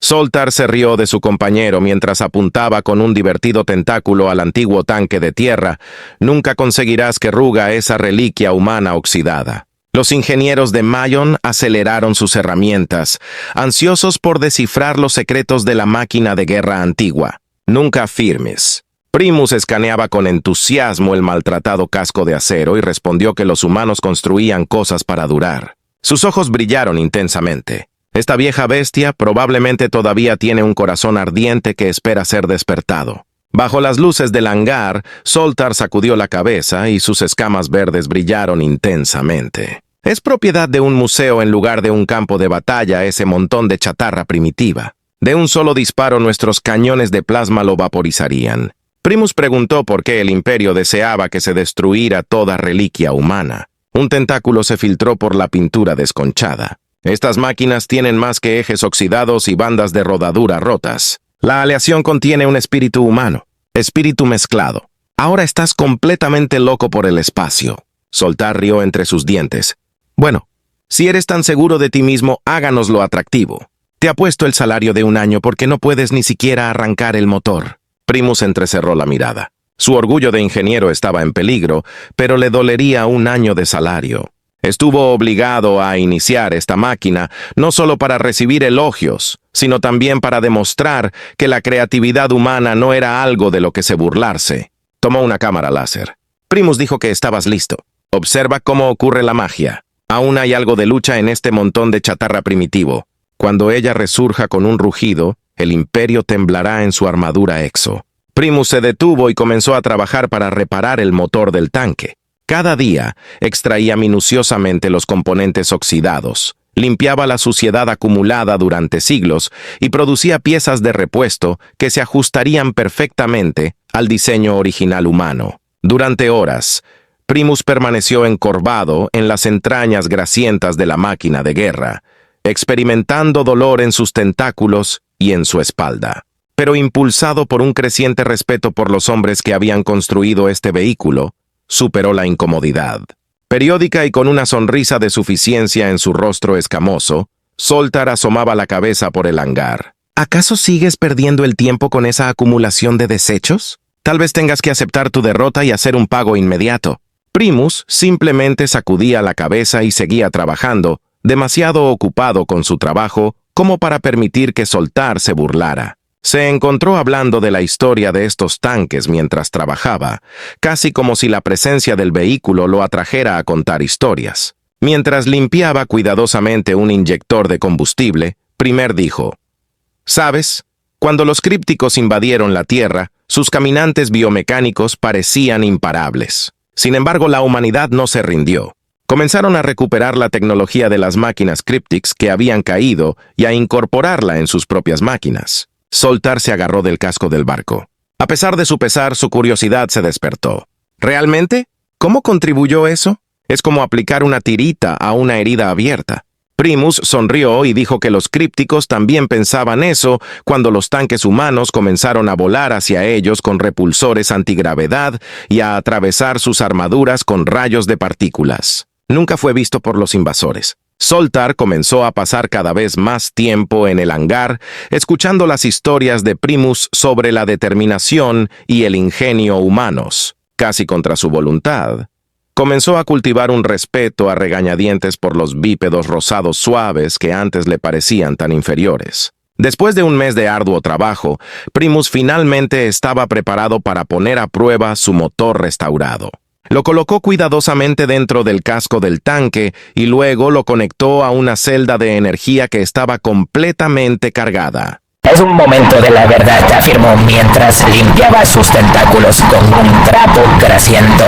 Zoltar se rió de su compañero mientras apuntaba con un divertido tentáculo al antiguo tanque de tierra. Nunca conseguirás que ruga esa reliquia humana oxidada. Los ingenieros de Mayon aceleraron sus herramientas, ansiosos por descifrar los secretos de la máquina de guerra antigua. Nunca firmes. Primus escaneaba con entusiasmo el maltratado casco de acero y respondió que los humanos construían cosas para durar. Sus ojos brillaron intensamente. Esta vieja bestia probablemente todavía tiene un corazón ardiente que espera ser despertado. Bajo las luces del hangar, Zoltar sacudió la cabeza y sus escamas verdes brillaron intensamente. Es propiedad de un museo en lugar de un campo de batalla ese montón de chatarra primitiva. De un solo disparo nuestros cañones de plasma lo vaporizarían. Primus preguntó por qué el Imperio deseaba que se destruyera toda reliquia humana. Un tentáculo se filtró por la pintura desconchada. Estas máquinas tienen más que ejes oxidados y bandas de rodadura rotas. La aleación contiene un espíritu humano, espíritu mezclado. Ahora estás completamente loco por el espacio. Zoltar rió entre sus dientes. Bueno, si eres tan seguro de ti mismo, háganoslo atractivo. Te apuesto el salario de un año porque no puedes ni siquiera arrancar el motor. Primus entrecerró la mirada. Su orgullo de ingeniero estaba en peligro, pero le dolería un año de salario. Estuvo obligado a iniciar esta máquina no solo para recibir elogios, sino también para demostrar que la creatividad humana no era algo de lo que se burlarse. Tomó una cámara láser. Primus dijo que estabas listo. Observa cómo ocurre la magia. Aún hay algo de lucha en este montón de chatarra primitivo. Cuando ella resurja con un rugido, el Imperio temblará en su armadura exo. Primus se detuvo y comenzó a trabajar para reparar el motor del tanque. Cada día extraía minuciosamente los componentes oxidados, limpiaba la suciedad acumulada durante siglos y producía piezas de repuesto que se ajustarían perfectamente al diseño original humano. Durante horas, Primus permaneció encorvado en las entrañas grasientas de la máquina de guerra, experimentando dolor en sus tentáculos y en su espalda. Pero impulsado por un creciente respeto por los hombres que habían construido este vehículo, superó la incomodidad. Periódica y con una sonrisa de suficiencia en su rostro escamoso, Zoltar asomaba la cabeza por el hangar. ¿Acaso sigues perdiendo el tiempo con esa acumulación de desechos? Tal vez tengas que aceptar tu derrota y hacer un pago inmediato. Primus simplemente sacudía la cabeza y seguía trabajando, demasiado ocupado con su trabajo como para permitir que Zoltar se burlara. Se encontró hablando de la historia de estos tanques mientras trabajaba, casi como si la presencia del vehículo lo atrajera a contar historias. Mientras limpiaba cuidadosamente un inyector de combustible, Primer dijo: «¿Sabes? Cuando los crípticos invadieron la Tierra, sus caminantes biomecánicos parecían imparables. Sin embargo, la humanidad no se rindió. Comenzaron a recuperar la tecnología de las máquinas Cryptics que habían caído y a incorporarla en sus propias máquinas». Zoltar se agarró del casco del barco. A pesar de su pesar, su curiosidad se despertó. ¿Realmente? ¿Cómo contribuyó eso? Es como aplicar una tirita a una herida abierta. Primus sonrió y dijo que los crípticos también pensaban eso cuando los tanques humanos comenzaron a volar hacia ellos con repulsores antigravedad y a atravesar sus armaduras con rayos de partículas. Nunca fue visto por los invasores. Zoltar comenzó a pasar cada vez más tiempo en el hangar, escuchando las historias de Primus sobre la determinación y el ingenio humanos. Casi contra su voluntad, comenzó a cultivar un respeto a regañadientes por los bípedos rosados suaves que antes le parecían tan inferiores. Después de un mes de arduo trabajo, Primus finalmente estaba preparado para poner a prueba su motor restaurado. Lo colocó cuidadosamente dentro del casco del tanque y luego lo conectó a una celda de energía que estaba completamente cargada. Es un momento de la verdad, afirmó mientras limpiaba sus tentáculos con un trapo grasiento.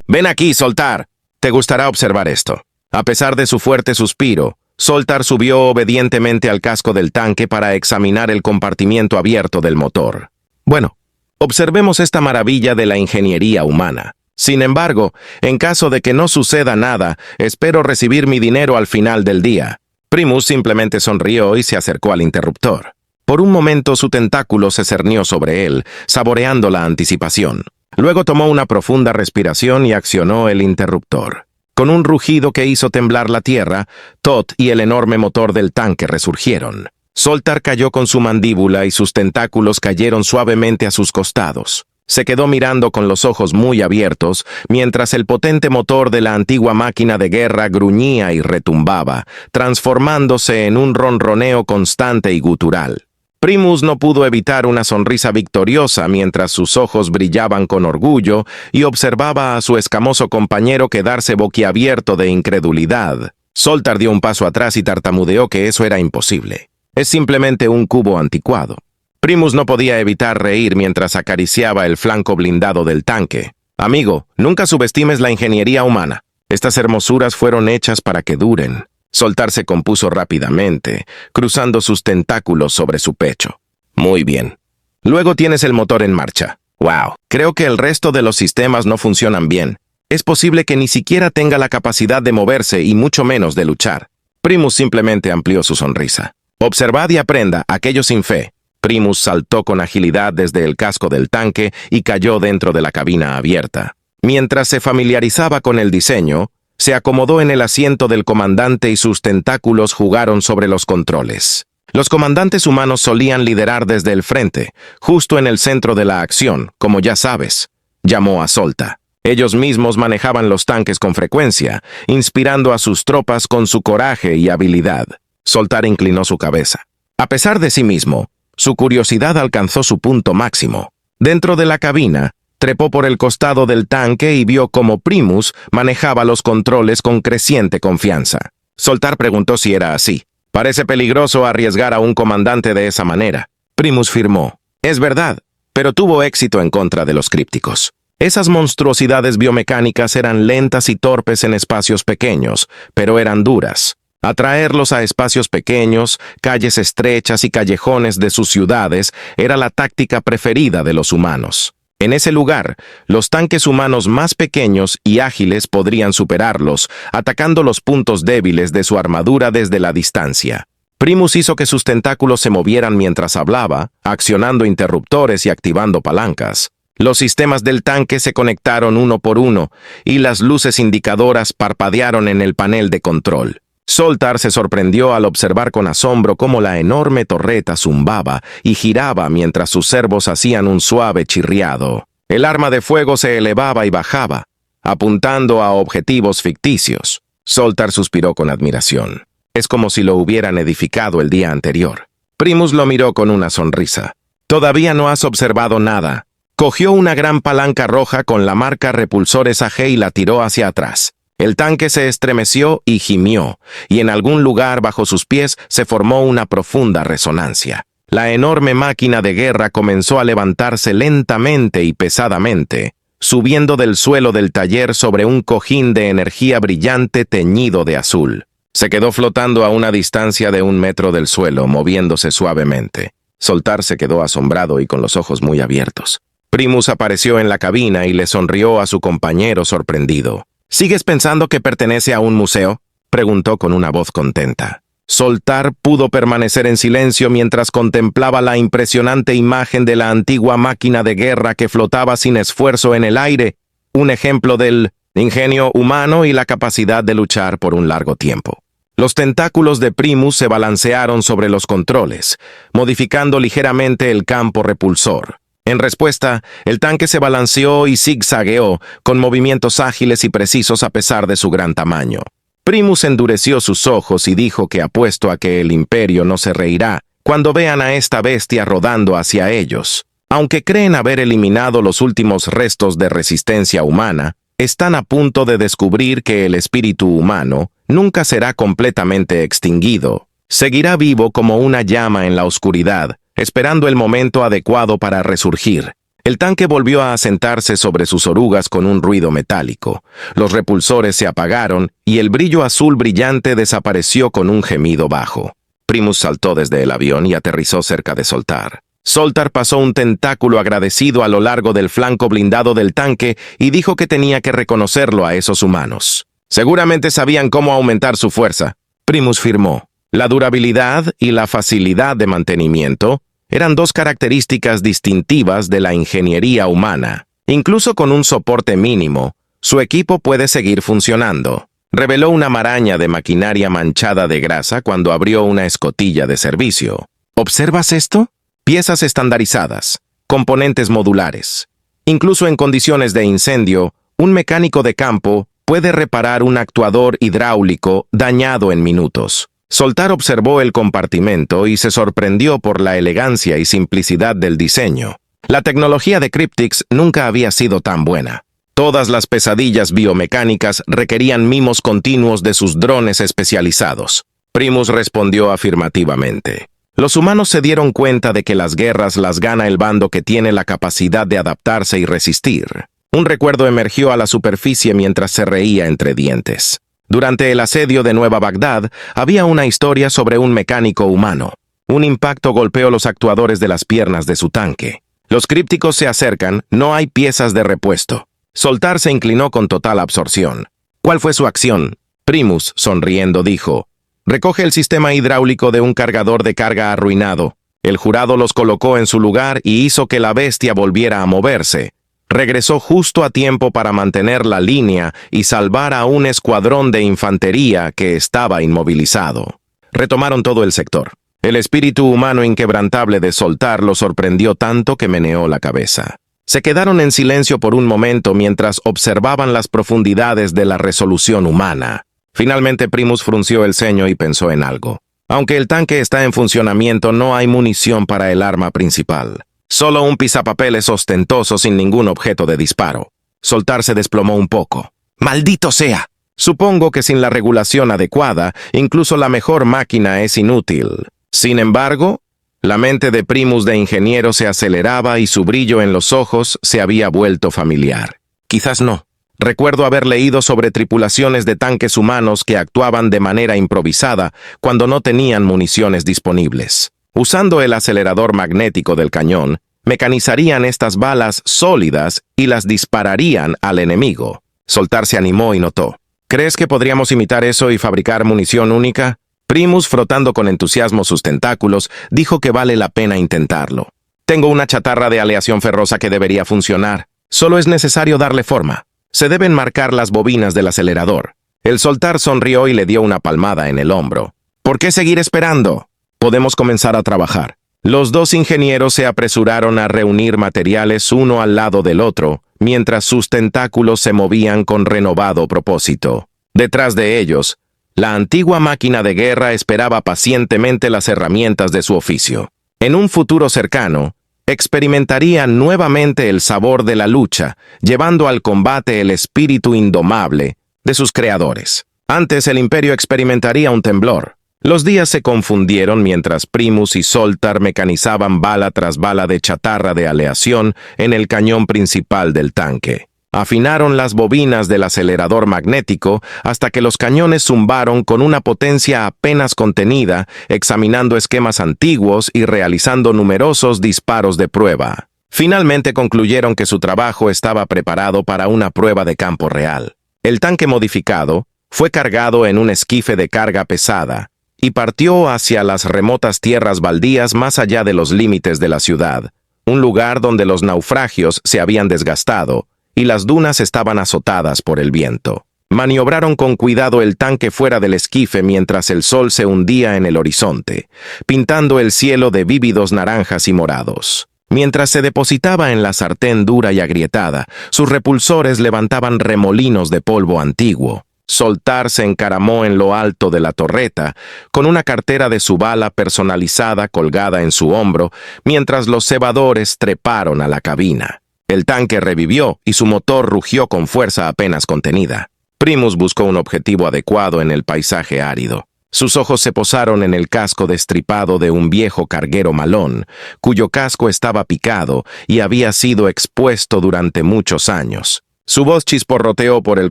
Ven aquí, Zoltar. Te gustará observar esto. A pesar de su fuerte suspiro, Zoltar subió obedientemente al casco del tanque para examinar el compartimiento abierto del motor. Bueno, observemos esta maravilla de la ingeniería humana. Sin embargo, en caso de que no suceda nada, espero recibir mi dinero al final del día. Primus simplemente sonrió y se acercó al interruptor. Por un momento su tentáculo se cernió sobre él, saboreando la anticipación. Luego tomó una profunda respiración y accionó el interruptor. Con un rugido que hizo temblar la tierra, Tot y el enorme motor del tanque resurgieron. Zoltar cayó con su mandíbula y sus tentáculos cayeron suavemente a sus costados. Se quedó mirando con los ojos muy abiertos, mientras el potente motor de la antigua máquina de guerra gruñía y retumbaba, transformándose en un ronroneo constante y gutural. Primus no pudo evitar una sonrisa victoriosa mientras sus ojos brillaban con orgullo y observaba a su escamoso compañero quedarse boquiabierto de incredulidad. Zoltar dio un paso atrás y tartamudeó que eso era imposible. Es simplemente un cubo anticuado. Primus no podía evitar reír mientras acariciaba el flanco blindado del tanque. Amigo, nunca subestimes la ingeniería humana. Estas hermosuras fueron hechas para que duren. Zoltar se compuso rápidamente, cruzando sus tentáculos sobre su pecho. Muy bien. Luego tienes el motor en marcha. Wow, creo que el resto de los sistemas no funcionan bien. Es posible que ni siquiera tenga la capacidad de moverse y mucho menos de luchar. Primus simplemente amplió su sonrisa. Observad y aprenda, aquello sin fe. Primus saltó con agilidad desde el casco del tanque y cayó dentro de la cabina abierta. Mientras se familiarizaba con el diseño, se acomodó en el asiento del comandante y sus tentáculos jugaron sobre los controles. Los comandantes humanos solían liderar desde el frente, justo en el centro de la acción, como ya sabes, llamó a Zoltar. Ellos mismos manejaban los tanques con frecuencia, inspirando a sus tropas con su coraje y habilidad. Zoltar inclinó su cabeza. A pesar de sí mismo, su curiosidad alcanzó su punto máximo. Dentro de la cabina, trepó por el costado del tanque y vio cómo Primus manejaba los controles con creciente confianza. Zoltar preguntó si era así. Parece peligroso arriesgar a un comandante de esa manera. Primus firmó. Es verdad, pero tuvo éxito en contra de los crípticos. Esas monstruosidades biomecánicas eran lentas y torpes en espacios pequeños, pero eran duras. Atraerlos a espacios pequeños, calles estrechas y callejones de sus ciudades era la táctica preferida de los humanos. En ese lugar, los tanques humanos más pequeños y ágiles podrían superarlos, atacando los puntos débiles de su armadura desde la distancia. Primus hizo que sus tentáculos se movieran mientras hablaba, accionando interruptores y activando palancas. Los sistemas del tanque se conectaron uno por uno, y las luces indicadoras parpadearon en el panel de control. Zoltar se sorprendió al observar con asombro cómo la enorme torreta zumbaba y giraba mientras sus servos hacían un suave chirriado. El arma de fuego se elevaba y bajaba, apuntando a objetivos ficticios. Zoltar suspiró con admiración. Es como si lo hubieran edificado el día anterior. Primus lo miró con una sonrisa. Todavía no has observado nada. Cogió una gran palanca roja con la marca Repulsores AG y la tiró hacia atrás. El tanque se estremeció y gimió, y en algún lugar bajo sus pies se formó una profunda resonancia. La enorme máquina de guerra comenzó a levantarse lentamente y pesadamente, subiendo del suelo del taller sobre un cojín de energía brillante teñido de azul. Se quedó flotando a una distancia de 1 metro del suelo, moviéndose suavemente. Zoltar se quedó asombrado y con los ojos muy abiertos. Primus apareció en la cabina y le sonrió a su compañero sorprendido. ¿Sigues pensando que pertenece a un museo?, preguntó con una voz contenta. Zoltar pudo permanecer en silencio mientras contemplaba la impresionante imagen de la antigua máquina de guerra que flotaba sin esfuerzo en el aire, un ejemplo del ingenio humano y la capacidad de luchar por un largo tiempo. Los tentáculos de Primus se balancearon sobre los controles, modificando ligeramente el campo repulsor. En respuesta, el tanque se balanceó y zigzagueó, con movimientos ágiles y precisos a pesar de su gran tamaño. Primus endureció sus ojos y dijo que apuesto a que el Imperio no se reirá cuando vean a esta bestia rodando hacia ellos. Aunque creen haber eliminado los últimos restos de resistencia humana, están a punto de descubrir que el espíritu humano nunca será completamente extinguido. Seguirá vivo como una llama en la oscuridad, esperando el momento adecuado para resurgir. El tanque volvió a asentarse sobre sus orugas con un ruido metálico. Los repulsores se apagaron y el brillo azul brillante desapareció con un gemido bajo. Primus saltó desde el avión y aterrizó cerca de Zoltar. Zoltar pasó un tentáculo agradecido a lo largo del flanco blindado del tanque y dijo que tenía que reconocerlo a esos humanos. Seguramente sabían cómo aumentar su fuerza. Primus firmó. La durabilidad y la facilidad de mantenimiento eran dos características distintivas de la ingeniería humana. Incluso con un soporte mínimo, su equipo puede seguir funcionando. Reveló una maraña de maquinaria manchada de grasa cuando abrió una escotilla de servicio. ¿Observas esto? Piezas estandarizadas, componentes modulares. Incluso en condiciones de incendio, un mecánico de campo puede reparar un actuador hidráulico dañado en minutos. Zoltar observó el compartimento y se sorprendió por la elegancia y simplicidad del diseño. La tecnología de Cryptix nunca había sido tan buena. Todas las pesadillas biomecánicas requerían mimos continuos de sus drones especializados. Primus respondió afirmativamente. Los humanos se dieron cuenta de que las guerras las gana el bando que tiene la capacidad de adaptarse y resistir. Un recuerdo emergió a la superficie mientras se reía entre dientes. Durante el asedio de Nueva Bagdad, había una historia sobre un mecánico humano. Un impacto golpeó los actuadores de las piernas de su tanque. Los crípticos se acercan, no hay piezas de repuesto. Zoltar se inclinó con total absorción. ¿Cuál fue su acción? Primus, sonriendo, dijo: recoge el sistema hidráulico de un cargador de carga arruinado. El jurado los colocó en su lugar y hizo que la bestia volviera a moverse. Regresó justo a tiempo para mantener la línea y salvar a un escuadrón de infantería que estaba inmovilizado. Retomaron todo el sector. El espíritu humano inquebrantable de Zoltar lo sorprendió tanto que meneó la cabeza. Se quedaron en silencio por un momento mientras observaban las profundidades de la resolución humana. Finalmente Primus frunció el ceño y pensó en algo. Aunque el tanque está en funcionamiento, no hay munición para el arma principal. Solo un pisapapeles ostentoso sin ningún objeto de disparo. Zoltar se desplomó un poco. ¡Maldito sea! Supongo que sin la regulación adecuada, incluso la mejor máquina es inútil. Sin embargo, la mente de Primus de ingeniero se aceleraba y su brillo en los ojos se había vuelto familiar. Quizás no. Recuerdo haber leído sobre tripulaciones de tanques humanos que actuaban de manera improvisada cuando no tenían municiones disponibles. Usando el acelerador magnético del cañón, mecanizarían estas balas sólidas y las dispararían al enemigo. Zoltar se animó y notó. ¿Crees que podríamos imitar eso y fabricar munición única? Primus, frotando con entusiasmo sus tentáculos, dijo que vale la pena intentarlo. Tengo una chatarra de aleación ferrosa que debería funcionar. Solo es necesario darle forma. Se deben marcar las bobinas del acelerador. El Zoltar sonrió y le dio una palmada en el hombro. ¿Por qué seguir esperando? Podemos comenzar a trabajar. Los dos ingenieros se apresuraron a reunir materiales uno al lado del otro, mientras sus tentáculos se movían con renovado propósito. Detrás de ellos, la antigua máquina de guerra esperaba pacientemente las herramientas de su oficio. En un futuro cercano, experimentaría nuevamente el sabor de la lucha, llevando al combate el espíritu indomable de sus creadores. Antes el imperio experimentaría un temblor. Los días se confundieron mientras Primus y Zoltar mecanizaban bala tras bala de chatarra de aleación en el cañón principal del tanque. Afinaron las bobinas del acelerador magnético hasta que los cañones zumbaron con una potencia apenas contenida, examinando esquemas antiguos y realizando numerosos disparos de prueba. Finalmente concluyeron que su trabajo estaba preparado para una prueba de campo real. El tanque modificado fue cargado en un esquife de carga pesada y partió hacia las remotas tierras baldías más allá de los límites de la ciudad, un lugar donde los naufragios se habían desgastado y las dunas estaban azotadas por el viento. Maniobraron con cuidado el tanque fuera del esquife mientras el sol se hundía en el horizonte, pintando el cielo de vívidos naranjas y morados. Mientras se depositaba en la sartén dura y agrietada, sus repulsores levantaban remolinos de polvo antiguo. Zoltar se encaramó en lo alto de la torreta, con una cartera de su bala personalizada colgada en su hombro, mientras los cebadores treparon a la cabina. El tanque revivió y su motor rugió con fuerza apenas contenida. Primus buscó un objetivo adecuado en el paisaje árido. Sus ojos se posaron en el casco destripado de un viejo carguero malón, cuyo casco estaba picado y había sido expuesto durante muchos años. Su voz chisporroteó por el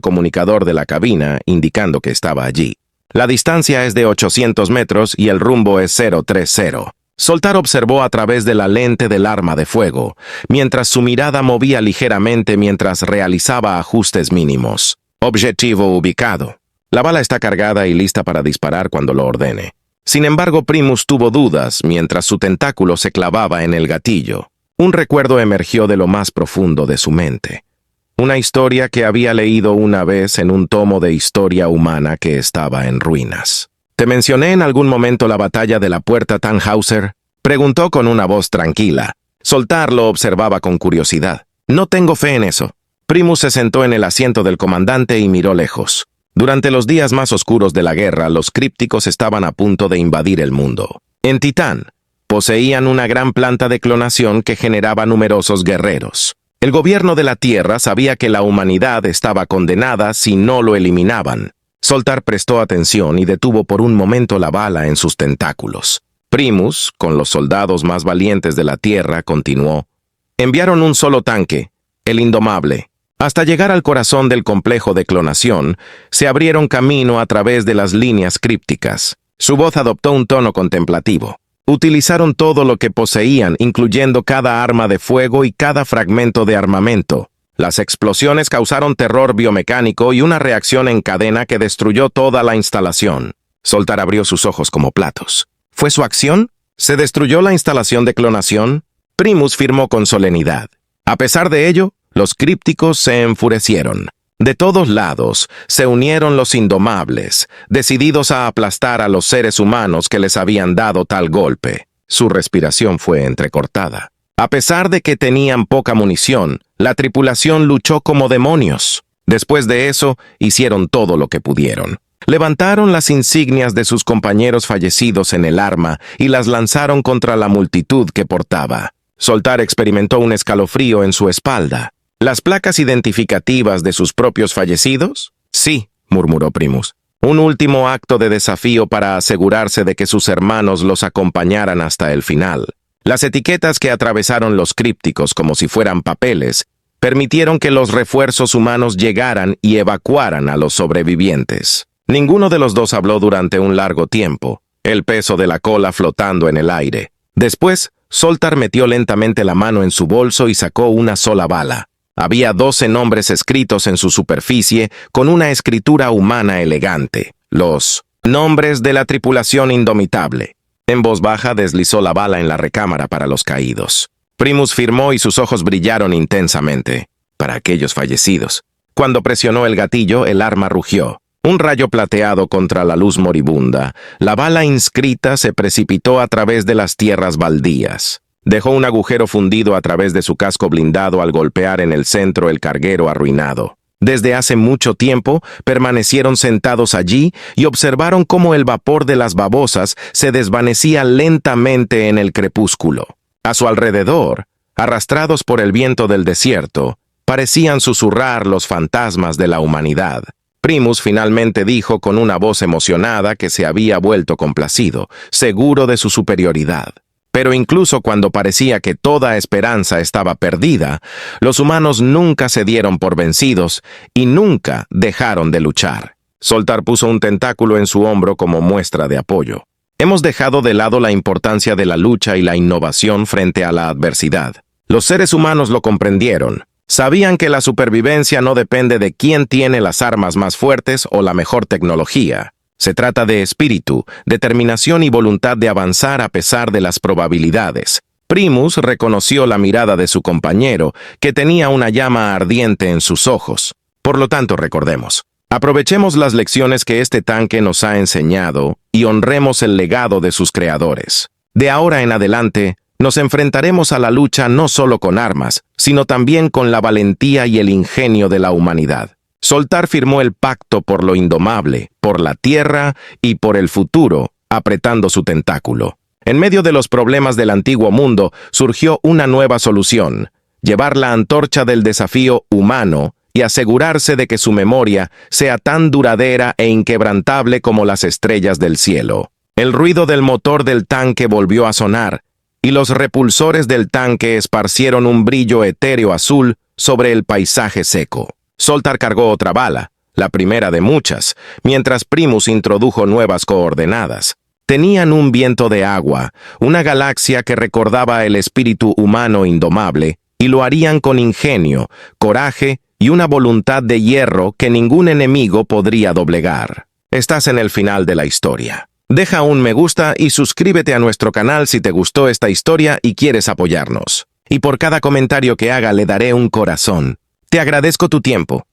comunicador de la cabina, indicando que estaba allí. La distancia es de 800 metros y el rumbo es 030. Zoltar observó a través de la lente del arma de fuego, mientras su mirada movía ligeramente mientras realizaba ajustes mínimos. Objetivo ubicado. La bala está cargada y lista para disparar cuando lo ordene. Sin embargo, Primus tuvo dudas mientras su tentáculo se clavaba en el gatillo. Un recuerdo emergió de lo más profundo de su mente. Una historia que había leído una vez en un tomo de historia humana que estaba en ruinas. ¿Te mencioné en algún momento la batalla de la Puerta Tannhauser? Preguntó con una voz tranquila. Soltar lo observaba con curiosidad. No tengo fe en eso. Primus se sentó en el asiento del comandante y miró lejos. Durante los días más oscuros de la guerra, los crípticos estaban a punto de invadir el mundo. En Titán, poseían una gran planta de clonación que generaba numerosos guerreros. El gobierno de la Tierra sabía que la humanidad estaba condenada si no lo eliminaban. Soltar prestó atención y detuvo por un momento la bala en sus tentáculos. Primus, con los soldados más valientes de la Tierra, continuó. Enviaron un solo tanque, el Indomable. Hasta llegar al corazón del complejo de clonación, se abrieron camino a través de las líneas crípticas. Su voz adoptó un tono contemplativo. Utilizaron todo lo que poseían, incluyendo cada arma de fuego y cada fragmento de armamento. Las explosiones causaron terror biomecánico y una reacción en cadena que destruyó toda la instalación. Soltar abrió sus ojos como platos. ¿Fue su acción? ¿Se destruyó la instalación de clonación? Primus firmó con solemnidad. A pesar de ello, los crípticos se enfurecieron. De todos lados se unieron los Indomables, decididos a aplastar a los seres humanos que les habían dado tal golpe. Su respiración fue entrecortada. A pesar de que tenían poca munición, la tripulación luchó como demonios. Después de eso, hicieron todo lo que pudieron. Levantaron las insignias de sus compañeros fallecidos en el arma y las lanzaron contra la multitud que portaba. Soltar experimentó un escalofrío en su espalda. ¿Las placas identificativas de sus propios fallecidos? Sí, murmuró Primus. Un último acto de desafío para asegurarse de que sus hermanos los acompañaran hasta el final. Las etiquetas que atravesaron los crípticos como si fueran papeles permitieron que los refuerzos humanos llegaran y evacuaran a los sobrevivientes. Ninguno de los dos habló durante un largo tiempo, el peso de la cola flotando en el aire. Después, Soltar metió lentamente la mano en su bolso y sacó una sola bala. Había 12 nombres escritos en su superficie con una escritura humana elegante. Los nombres de la tripulación indomitable. En voz baja deslizó la bala en la recámara para los caídos. Primus firmó y sus ojos brillaron intensamente. Para aquellos fallecidos. Cuando presionó el gatillo, el arma rugió. Un rayo plateado contra la luz moribunda. La bala inscrita se precipitó a través de las tierras baldías. Dejó un agujero fundido a través de su casco blindado al golpear en el centro el carguero arruinado. Desde hace mucho tiempo, permanecieron sentados allí y observaron cómo el vapor de las babosas se desvanecía lentamente en el crepúsculo. A su alrededor, arrastrados por el viento del desierto, parecían susurrar los fantasmas de la humanidad. Primus finalmente dijo con una voz emocionada que se había vuelto complacido, seguro de su superioridad. Pero incluso cuando parecía que toda esperanza estaba perdida, los humanos nunca se dieron por vencidos y nunca dejaron de luchar. Soltar puso un tentáculo en su hombro como muestra de apoyo. Hemos dejado de lado la importancia de la lucha y la innovación frente a la adversidad. Los seres humanos lo comprendieron. Sabían que la supervivencia no depende de quién tiene las armas más fuertes o la mejor tecnología. Se trata de espíritu, determinación y voluntad de avanzar a pesar de las probabilidades. Primus reconoció la mirada de su compañero, que tenía una llama ardiente en sus ojos. Por lo tanto, recordemos. Aprovechemos las lecciones que este tanque nos ha enseñado y honremos el legado de sus creadores. De ahora en adelante, nos enfrentaremos a la lucha no solo con armas, sino también con la valentía y el ingenio de la humanidad. Soltar firmó el pacto por lo indomable, por la tierra y por el futuro, apretando su tentáculo. En medio de los problemas del antiguo mundo, surgió una nueva solución: llevar la antorcha del desafío humano y asegurarse de que su memoria sea tan duradera e inquebrantable como las estrellas del cielo. El ruido del motor del tanque volvió a sonar, y los repulsores del tanque esparcieron un brillo etéreo azul sobre el paisaje seco. Soltar cargó otra bala, la primera de muchas, mientras Primus introdujo nuevas coordenadas. Tenían un viento de agua, una galaxia que recordaba el espíritu humano indomable, y lo harían con ingenio, coraje y una voluntad de hierro que ningún enemigo podría doblegar. Estás en el final de la historia. Deja un me gusta y suscríbete a nuestro canal si te gustó esta historia y quieres apoyarnos. Y por cada comentario que haga le daré un corazón. Te agradezco tu tiempo.